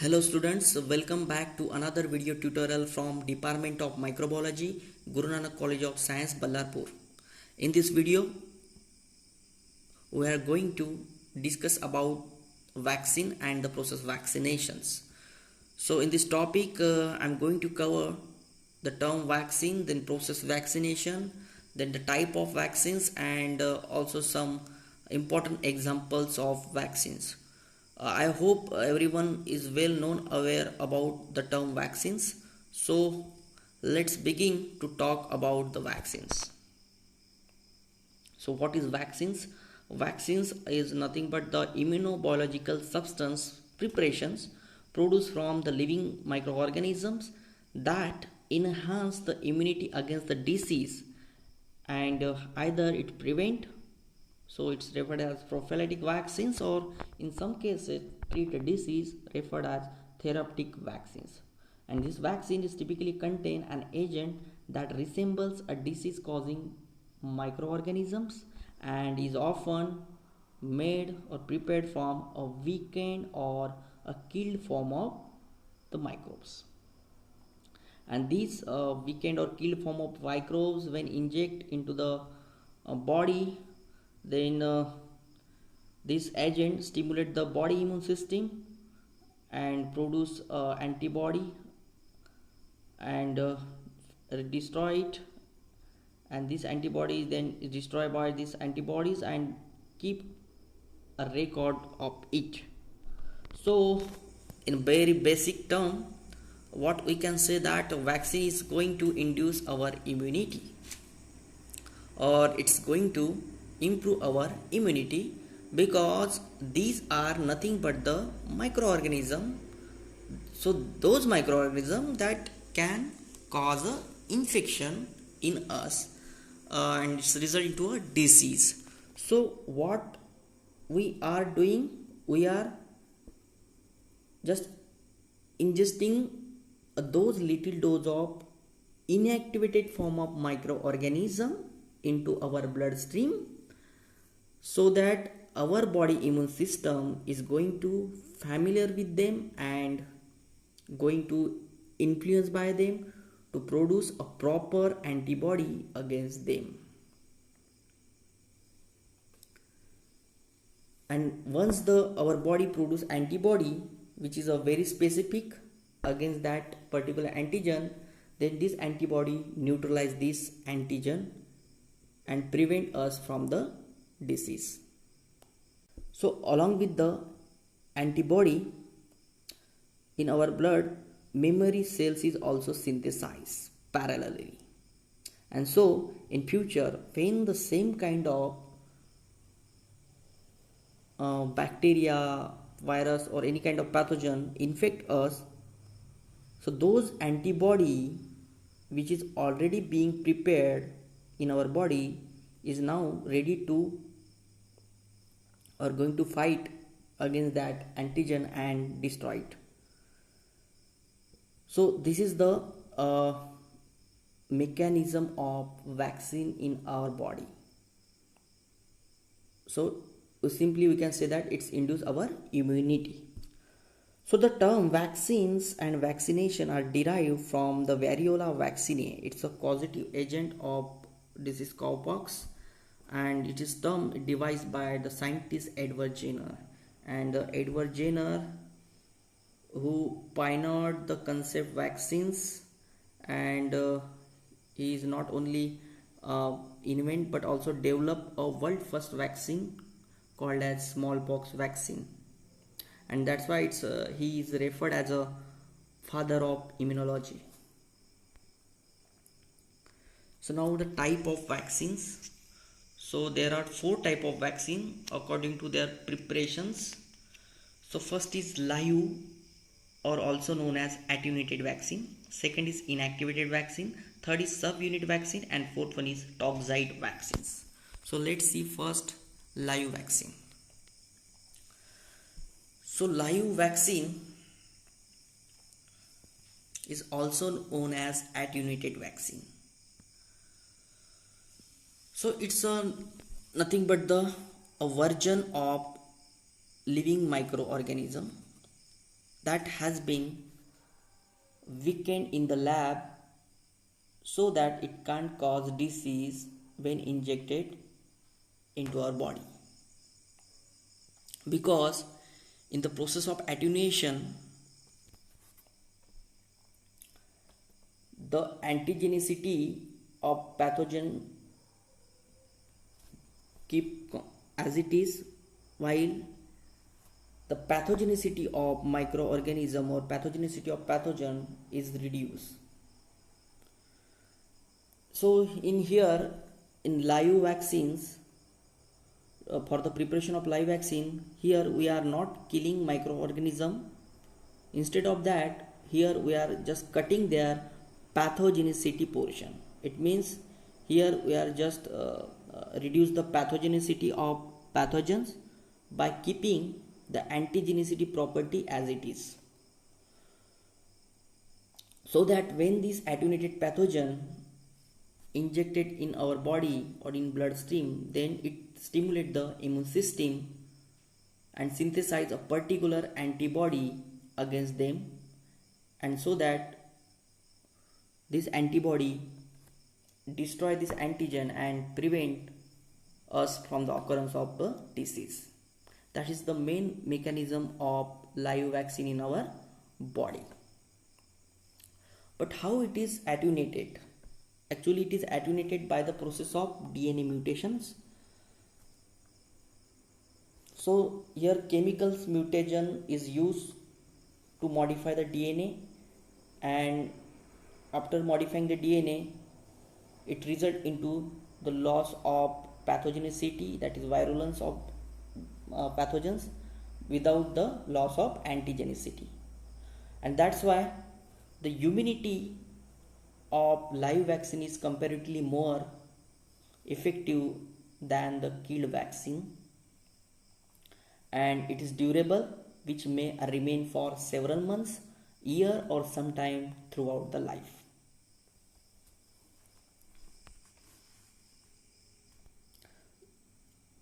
Hello students, welcome back to another video tutorial from Department of Microbiology, Guru Nanak College of Science, Ballarpur. In this video, we are going to discuss about vaccine and the process vaccinations. So in this topic, I'm going to cover the term vaccine, then process vaccination, then the type of vaccines and also some important examples of vaccines. I hope everyone is well known aware about the term vaccines. So let's begin to talk about the vaccines. So what is vaccines? Vaccines is nothing but the immunobiological substance preparations produced from the living microorganisms that enhance the immunity against the disease and either it prevent, so it's referred as prophylactic vaccines, or in some cases treat a disease referred as therapeutic vaccines. And this vaccine is typically contain an agent that resembles a disease causing microorganisms and is often made or prepared from a weakened or a killed form of the microbes. And these weakened or killed form of microbes, when inject into the body, then this agent stimulate the body immune system and produce antibody and destroy it, and this antibody then is destroyed by these antibodies and keep a record of it. So in very basic term, what we can say that vaccine is going to induce our immunity, or it's going to improve our immunity, because these are nothing but the microorganism. So those microorganisms that can cause a infection in us and it's result into a disease. So what we are doing, we are just ingesting those little dose of inactivated form of microorganism into our bloodstream, so that our body immune system is going to familiar with them and going to influence by them to produce a proper antibody against them. And once our body produce antibody which is a very specific against that particular antigen, then this antibody neutralize this antigen and prevent us from the disease. So along with the antibody in our blood, memory cells is also synthesized parallelly. And so in future, when the same kind of bacteria, virus or any kind of pathogen infect us, so those antibody which is already being prepared in our body is now ready to or going to fight against that antigen and destroy it. So this is the mechanism of vaccine in our body. So simply we can say that it's induce our immunity. So the term vaccines and vaccination are derived from the variola vaccinae. It's a causative agent of disease cowpox, and it is term devised by the scientist Edward Jenner. And Edward Jenner, who pioneered the concept vaccines, and he is not only invent but also develop a world first vaccine called as smallpox vaccine, and that's why it's he is referred as a father of immunology. So now the type of vaccines. So there are 4 type of vaccine according to their preparations. So first is live, or also known as attenuated vaccine. Second is inactivated vaccine. Third is subunit vaccine, and fourth one is toxoid vaccines. So let's see first live vaccine. So live vaccine is also known as attenuated vaccine. So it's nothing but a version of living microorganism that has been weakened in the lab so that it can't cause disease when injected into our body. Because in the process of attenuation, the antigenicity of pathogen keep as it is, while the pathogenicity of microorganism or pathogenicity of pathogen is reduced. So in here, in live vaccines, for the preparation of live vaccine, here we are not killing microorganism. Instead of that, here we are just cutting their pathogenicity portion. It means here we are just reduce the pathogenicity of pathogens by keeping the antigenicity property as it is, so that when this attenuated pathogen injected in our body or in bloodstream, then it stimulates the immune system and synthesize a particular antibody against them, and so that this antibody destroy this antigen and prevent us from the occurrence of the disease. That is the main mechanism of live vaccine in our body. But how it is attenuated? Actually, it is attenuated by the process of DNA mutations. So here chemicals mutation is used to modify the DNA, and after modifying the DNA, it results into the loss of pathogenicity, that is virulence of pathogens, without the loss of antigenicity. And that's why the immunity of live vaccine is comparatively more effective than the killed vaccine, and it is durable, which may remain for several months, year, or sometime throughout the life.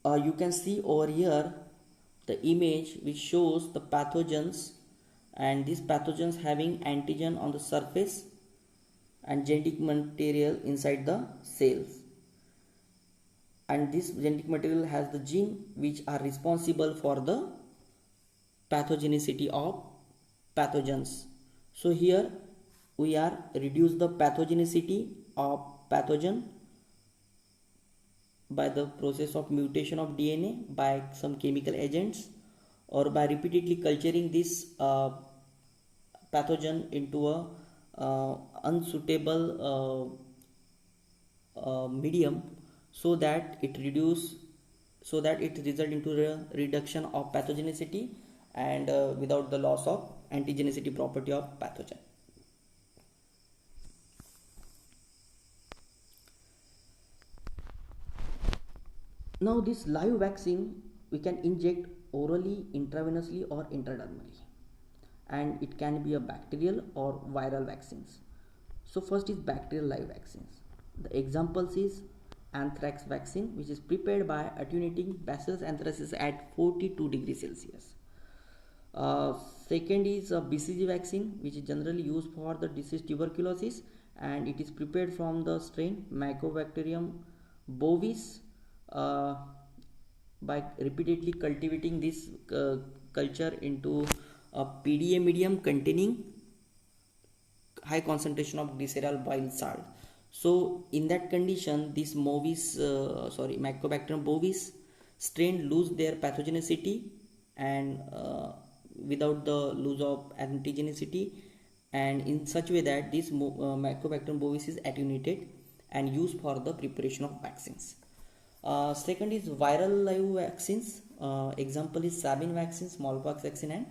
You can see over here the image which shows the pathogens, and these pathogens having antigen on the surface and genetic material inside the cells, and this genetic material has the gene which are responsible for the pathogenicity of pathogens. So here we are reduce the pathogenicity of pathogen by the process of mutation of DNA by some chemical agents, or by repeatedly culturing this pathogen into a unsuitable medium, so that it result into the reduction of pathogenicity and without the loss of antigenicity property of pathogen. Now this live vaccine we can inject orally, intravenously, or intradermally, and it can be a bacterial or viral vaccines. So first is bacterial live vaccines. The examples is anthrax vaccine, which is prepared by attenuating Bacillus anthracis at 42 degrees Celsius. Second is a BCG vaccine, which is generally used for the disease tuberculosis, and it is prepared from the strain Mycobacterium bovis by repeatedly cultivating this culture into a PDA medium containing high concentration of glycerol bile salt. So in that condition, this Mycobacterium bovis strain lose their pathogenicity and without the loss of antigenicity, and in such way that this Mycobacterium bovis is attenuated and used for the preparation of vaccines. Second is viral live vaccines. Example is Sabin vaccine, smallpox vaccine, and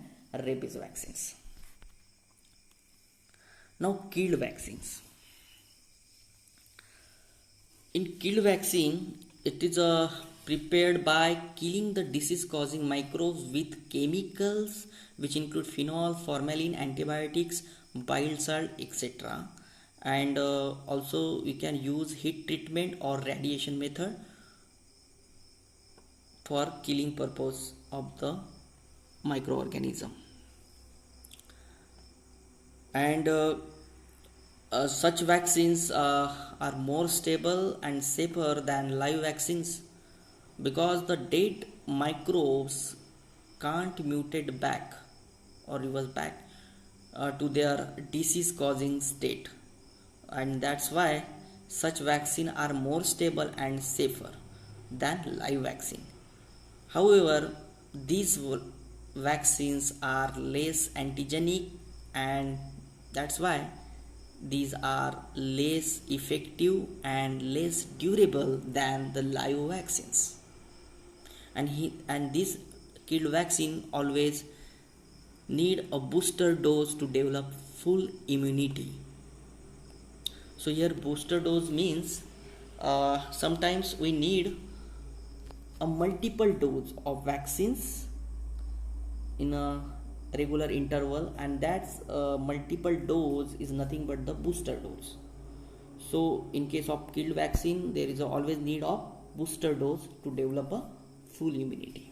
rabies vaccines. Now killed vaccines. In killed vaccine, it is prepared by killing the disease causing microbes with chemicals which include phenol, formalin, antibiotics, bile salt, etc. And also we can use heat treatment or radiation method for killing purpose of the microorganism. and such vaccines are more stable and safer than live vaccines because the dead microbes can't mutate back or reverse back to their disease causing state, and that's why such vaccines are more stable and safer than live vaccine. However, these vaccines are less antigenic, and that's why these are less effective and less durable than the live vaccines. And this killed vaccine always need a booster dose to develop full immunity. So here booster dose means sometimes we need a multiple dose of vaccines in a regular interval, and that's multiple dose is nothing but the booster dose. So in case of killed vaccine, there is always need of booster dose to develop a full immunity.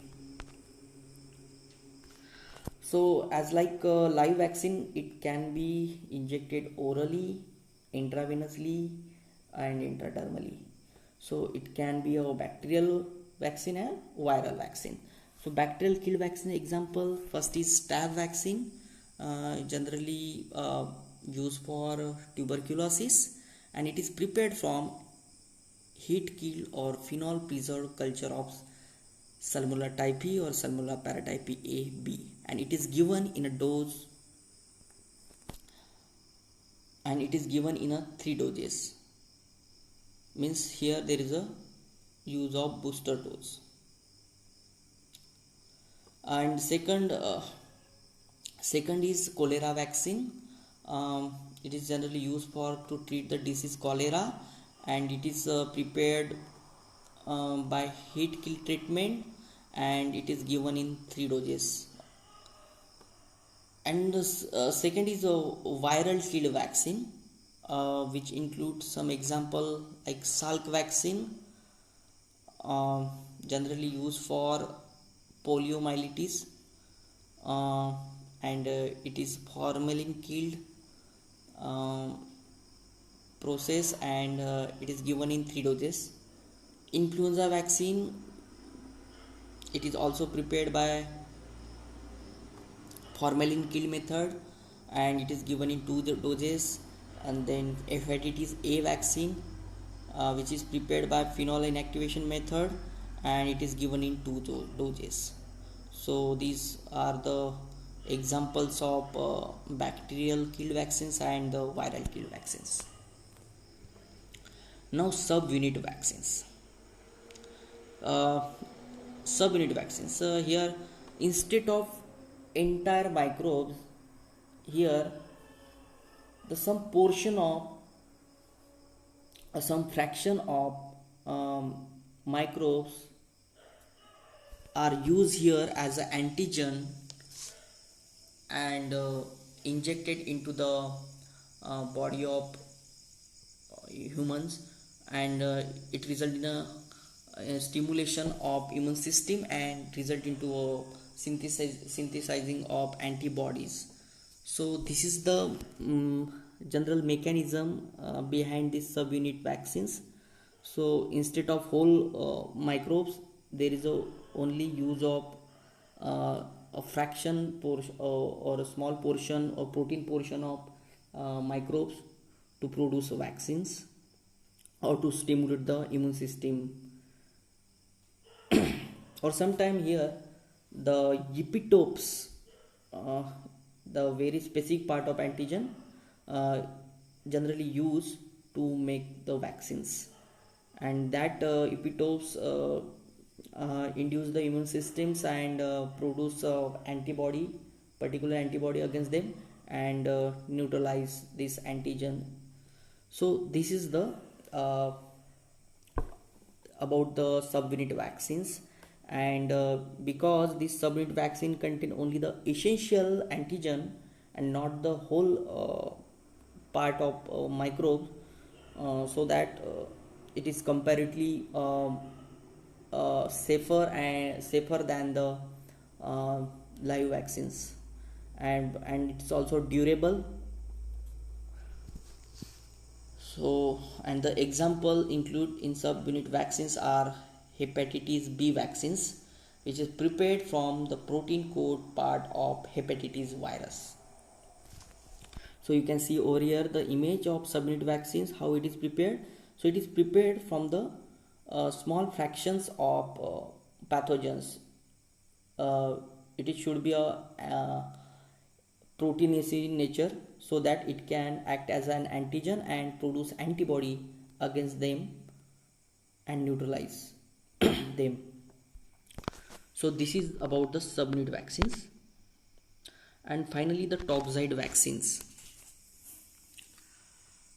So as like live vaccine, it can be injected orally, intravenously and intradermally. So it can be a bacterial vaccine and viral vaccine. So bacterial kill vaccine example, first is staph vaccine, generally used for tuberculosis, and it is prepared from heat kill or phenol preserved culture of Salmonella typhi or Salmonella paratype A, B, and it is given in a dose, and it is given in a 3 doses. Means here there is a use of booster dose. And second is cholera vaccine. It is generally used for to treat the disease cholera, and it is prepared by heat kill treatment, and it is given in 3 doses. And the second is a viral kill vaccine, which includes some example like Salk vaccine, generally used for poliomyelitis, and it is formalin killed process, and it is given in 3 doses. Influenza vaccine, it is also prepared by formalin kill method, and it is given in 2 doses. And then hepatitis A vaccine, which is prepared by phenol inactivation method, and it is given in 2 doses. So these are the examples of bacterial kill vaccines and the viral kill vaccines. Now subunit vaccines. Subunit vaccines, here instead of entire microbes, here the some portion of some fraction of microbes are used here as an antigen and injected into the body of humans, and it result in a stimulation of immune system and result into a synthesizing of antibodies. So this is the general mechanism behind these subunit vaccines. So instead of whole microbes, there is only use of a fraction portion or a small portion or protein portion of microbes to produce vaccines or to stimulate the immune system. Or sometime here the epitopes, the very specific part of antigen, generally used to make the vaccines, and that epitopes induce the immune systems and produce antibody, particular antibody against them, and neutralize this antigen. So this is the about the subunit vaccines. And because this subunit vaccine contain only the essential antigen and not the whole part of microbe, so that it is comparatively safer than the live vaccines, and it's also durable, So, and the example include in subunit vaccines are hepatitis B vaccines, which is prepared from the protein code part of hepatitis virus. So you can see over here the image of subunit vaccines, how it is prepared. So it is prepared from the small fractions of pathogens. It should be a proteinaceous in nature, so that it can act as an antigen and produce antibody against them and neutralize them. So this is about the subunit vaccines. And finally the toxoid vaccines.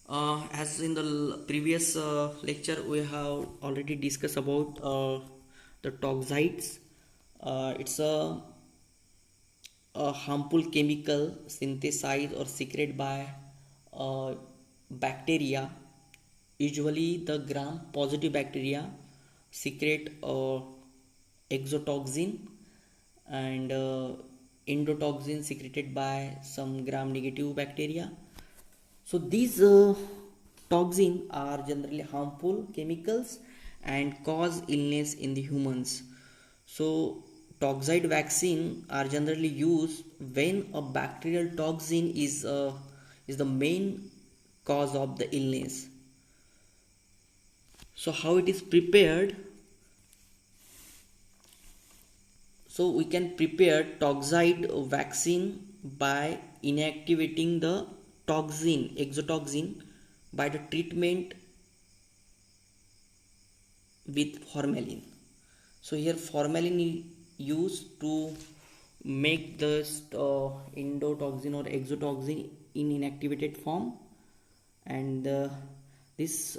As in the previous lecture, we have already discussed about the toxoids. It's a harmful chemical synthesized or secreted by bacteria. Usually the gram positive bacteria secrete exotoxin, and endotoxin secreted by some gram negative bacteria. So these toxins are generally harmful chemicals and cause illness in the humans. So toxoid vaccine are generally used when a bacterial toxin is the main cause of the illness. So how it is prepared? So we can prepare toxoid vaccine by inactivating the exotoxin, by the treatment with formalin. So here formalin is used to make the endotoxin or exotoxin in inactivated form, and this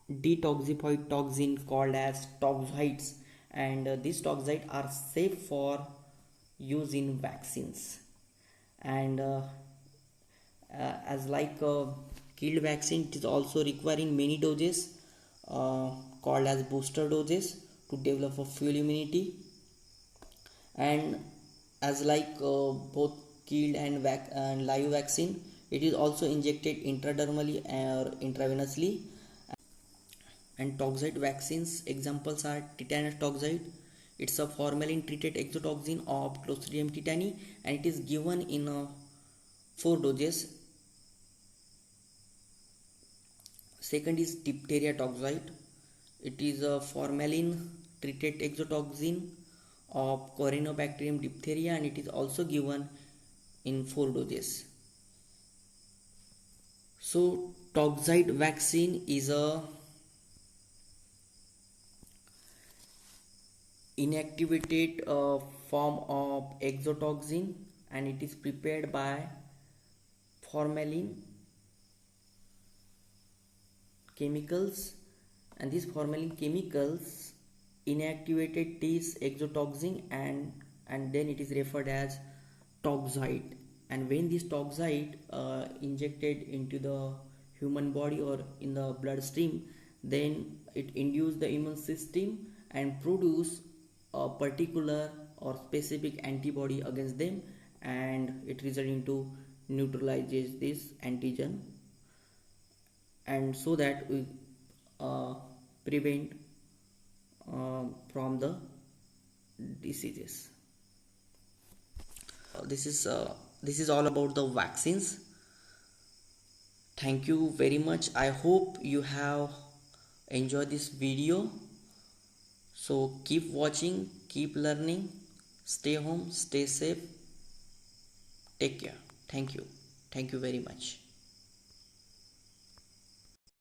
detoxified toxin called as toxoids, and these toxoids are safe for use in vaccines. And as like killed vaccine, it is also requiring many doses called as booster doses to develop a full immunity. And as like both killed and live vaccine, it is also injected intradermally or intravenously. And toxoid vaccines examples are tetanus toxoid. It's a formalin treated exotoxin of Clostridium tetani, and it is given in 4 doses. Second is diphtheria toxoid. It is a formalin treated exotoxin of Corynebacterium diphtheria, and it is also given in 4 doses. So toxoid vaccine is a inactivated form of exotoxin, and it is prepared by formalin chemicals, and these formalin chemicals inactivated this exotoxin, and then it is referred as toxoid. And when this toxoid injected into the human body or in the bloodstream, then it induce the immune system and produce a particular or specific antibody against them, and it result into neutralizes this antigen, and so that we prevent from the diseases. This is all about the vaccines. Thank you very much. I hope you have enjoyed this video. So keep watching, keep learning, stay home, stay safe, take care. Thank you very much.